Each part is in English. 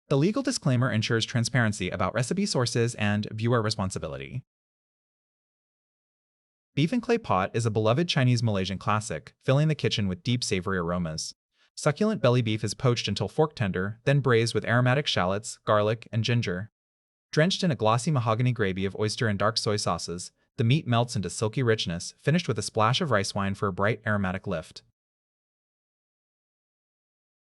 The legal disclaimer ensures transparency about recipe sources and viewer responsibility. Beef in clay pot is a beloved Chinese-Malaysian classic, filling the kitchen with deep savory aromas. Succulent belly beef is poached until fork tender, then braised with aromatic shallots, garlic, and ginger. Drenched in a glossy mahogany gravy of oyster and dark soy sauces, the meat melts into silky richness, finished with a splash of rice wine for a bright aromatic lift.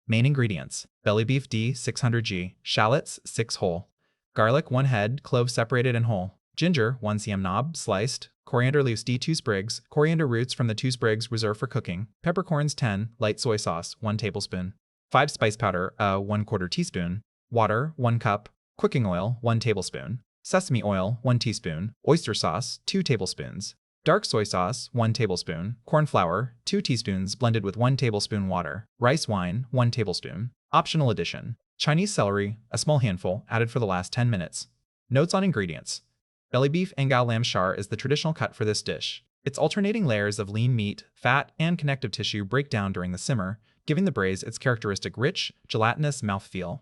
Main ingredients: belly beef D 600g, shallots 6 whole, garlic 1 head, cloves separated and whole, ginger 1 cm knob sliced, coriander leaves D 2 sprigs, coriander roots from the 2 sprigs reserved for cooking, peppercorns 10, light soy sauce 1 tablespoon, 5 spice powder 1/4 teaspoon, water 1 cup, cooking oil 1 tablespoon, sesame oil 1 teaspoon, oyster sauce 2 tablespoons, dark soy sauce 1 tablespoon, cornflour 2 teaspoons blended with 1 tablespoon water, rice wine 1 tablespoon. Optional addition: Chinese celery, a small handful, added for the last 10 minutes. Notes on ingredients: belly beef ngau lamb char is the traditional cut for this dish. Its alternating layers of lean meat, fat, and connective tissue break down during the simmer, giving the braise its characteristic rich, gelatinous mouthfeel.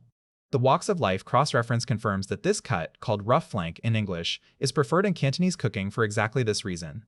The Walks of Life cross-reference confirms that this cut, called rough flank in English, is preferred in Cantonese cooking for exactly this reason.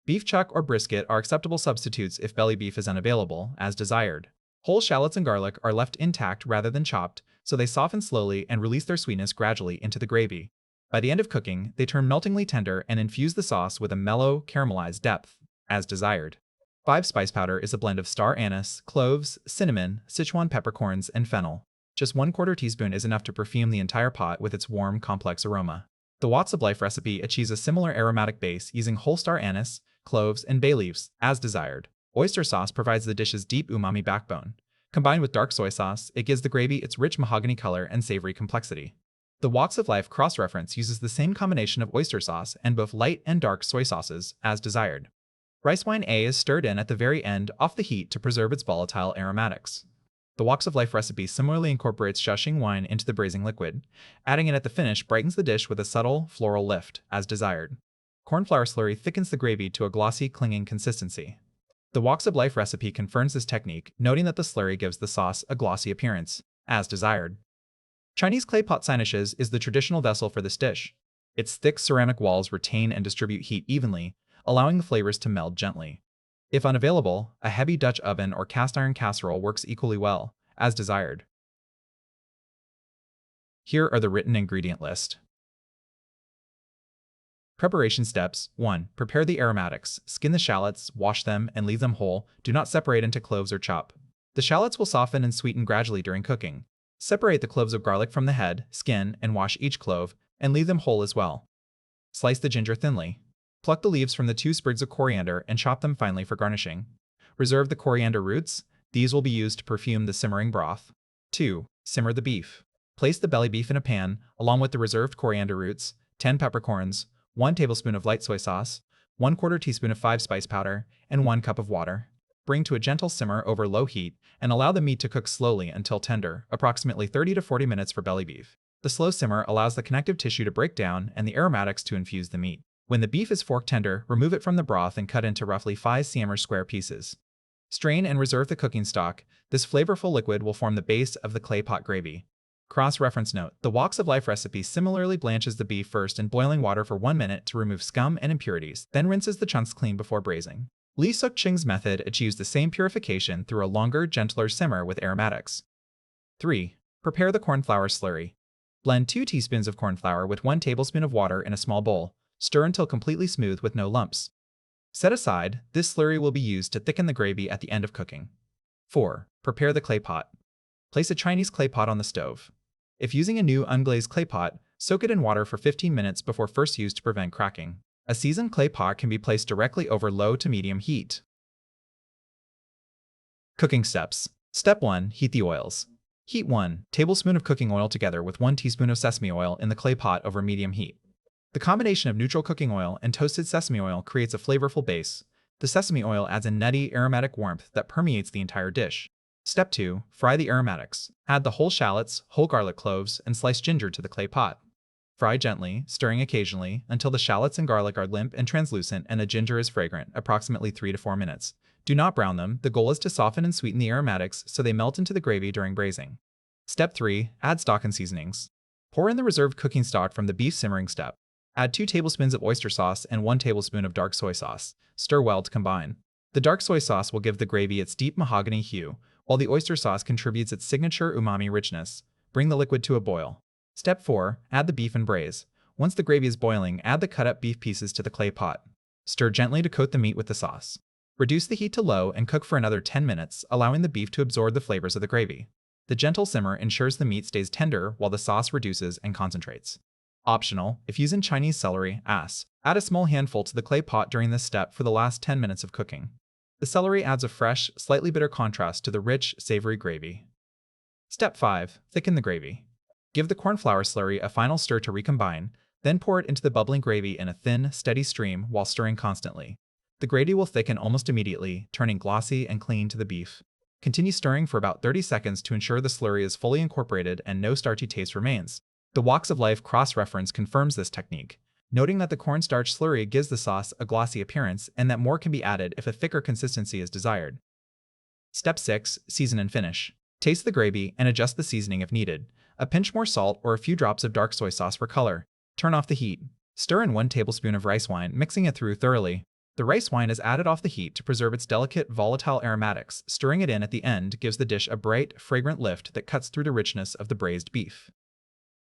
Beef chuck or brisket are acceptable substitutes if belly beef is unavailable, as desired. Whole shallots and garlic are left intact rather than chopped, so they soften slowly and release their sweetness gradually into the gravy. By the end of cooking, they turn meltingly tender and infuse the sauce with a mellow, caramelized depth, as desired. 5 spice powder is a blend of star anise, cloves, cinnamon, Sichuan peppercorns, and fennel. Just 1/4 teaspoon is enough to perfume the entire pot with its warm, complex aroma. The Walks of Life recipe achieves a similar aromatic base using whole star anise, cloves, and bay leaves, as desired. Oyster sauce provides the dish's deep umami backbone. Combined with dark soy sauce, it gives the gravy its rich mahogany color and savory complexity. The Walks of Life cross-reference uses the same combination of oyster sauce and both light and dark soy sauces, as desired. Rice wine A is stirred in at the very end off the heat to preserve its volatile aromatics. The Walks of Life recipe similarly incorporates shushing wine into the braising liquid. Adding it at the finish brightens the dish with a subtle, floral lift, as desired. Cornflour slurry thickens the gravy to a glossy, clinging consistency. The Walks of Life recipe confirms this technique, noting that the slurry gives the sauce a glossy appearance, as desired. Chinese clay pot sinishes is the traditional vessel for this dish. Its thick ceramic walls retain and distribute heat evenly, allowing the flavors to meld gently. If unavailable, a heavy Dutch oven or cast iron casserole works equally well, as desired. Here are the written ingredient list. Preparation steps: 1. Prepare the aromatics. Skin the shallots, wash them, and leave them whole. Do not separate into cloves or chop. The shallots will soften and sweeten gradually during cooking. Separate the cloves of garlic from the head, skin, and wash each clove, and leave them whole as well. Slice the ginger thinly. Pluck the leaves from the 2 sprigs of coriander and chop them finely for garnishing. Reserve the coriander roots. These will be used to perfume the simmering broth. 2. Simmer the beef. Place the belly beef in a pan, along with the reserved coriander roots, 10 peppercorns, 1 tablespoon of light soy sauce, 1/4 teaspoon of 5 spice powder, and 1 cup of water. Bring to a gentle simmer over low heat and allow the meat to cook slowly until tender, approximately 30 to 40 minutes for belly beef. The slow simmer allows the connective tissue to break down and the aromatics to infuse the meat. When the beef is fork tender, remove it from the broth and cut into roughly 5 cm square pieces. Strain and reserve the cooking stock. This flavorful liquid will form the base of the clay pot gravy. Cross-reference note: the Walks of Life recipe similarly blanches the beef first in boiling water for 1 minute to remove scum and impurities, then rinses the chunks clean before braising. Li Suk Ching's method achieves the same purification through a longer, gentler simmer with aromatics. 3. Prepare the cornflour slurry. Blend 2 teaspoons of cornflour with 1 tablespoon of water in a small bowl. Stir until completely smooth with no lumps. Set aside. This slurry will be used to thicken the gravy at the end of cooking. 4. Prepare the clay pot. Place a Chinese clay pot on the stove. If using a new unglazed clay pot, soak it in water for 15 minutes before first use to prevent cracking. A seasoned clay pot can be placed directly over low to medium heat. Cooking steps. Step 1. Heat the oils. Heat 1 tablespoon of cooking oil together with 1 teaspoon of sesame oil in the clay pot over medium heat. The combination of neutral cooking oil and toasted sesame oil creates a flavorful base. The sesame oil adds a nutty, aromatic warmth that permeates the entire dish. Step 2. Fry the aromatics. Add the whole shallots, whole garlic cloves, and sliced ginger to the clay pot. Fry gently, stirring occasionally, until the shallots and garlic are limp and translucent and the ginger is fragrant, approximately 3 to 4 minutes. Do not brown them. The goal is to soften and sweeten the aromatics so they melt into the gravy during braising. Step 3. Add stock and seasonings. Pour in the reserved cooking stock from the beef simmering step. Add 2 tablespoons of oyster sauce and 1 tablespoon of dark soy sauce. Stir well to combine. The dark soy sauce will give the gravy its deep mahogany hue, while the oyster sauce contributes its signature umami richness. Bring the liquid to a boil. Step 4. Add the beef and braise. Once the gravy is boiling, add the cut-up beef pieces to the clay pot. Stir gently to coat the meat with the sauce. Reduce the heat to low and cook for another 10 minutes, allowing the beef to absorb the flavors of the gravy. The gentle simmer ensures the meat stays tender while the sauce reduces and concentrates. Optional, if using Chinese celery, add a small handful to the clay pot during this step for the last 10 minutes of cooking. The celery adds a fresh, slightly bitter contrast to the rich, savory gravy. Step 5. Thicken the gravy. Give the cornflour slurry a final stir to recombine, then pour it into the bubbling gravy in a thin, steady stream while stirring constantly. The gravy will thicken almost immediately, turning glossy and clean to the beef. Continue stirring for about 30 seconds to ensure the slurry is fully incorporated and no starchy taste remains. The Walks of Life cross-reference confirms this technique, noting that the cornstarch slurry gives the sauce a glossy appearance and that more can be added if a thicker consistency is desired. Step 6. Season and finish. Taste the gravy and adjust the seasoning if needed. A pinch more salt or a few drops of dark soy sauce for color. Turn off the heat. Stir in 1 tablespoon of rice wine, mixing it through thoroughly. The rice wine is added off the heat to preserve its delicate, volatile aromatics. Stirring it in at the end gives the dish a bright, fragrant lift that cuts through the richness of the braised beef.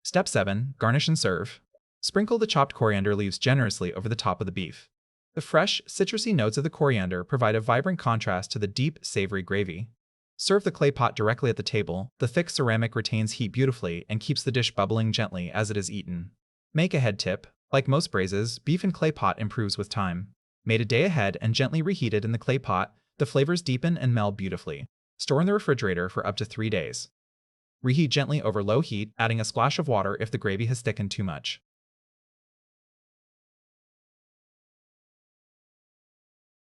Step 7. Garnish and serve. Sprinkle the chopped coriander leaves generously over the top of the beef. The fresh, citrusy notes of the coriander provide a vibrant contrast to the deep, savory gravy. Serve the clay pot directly at the table. The thick ceramic retains heat beautifully and keeps the dish bubbling gently as it is eaten. Make a head tip. Like most braises, beef in clay pot improves with time. Made a day ahead and gently reheated in the clay pot, the flavors deepen and meld beautifully. Store in the refrigerator for up to 3 days. Reheat gently over low heat, adding a splash of water if the gravy has thickened too much.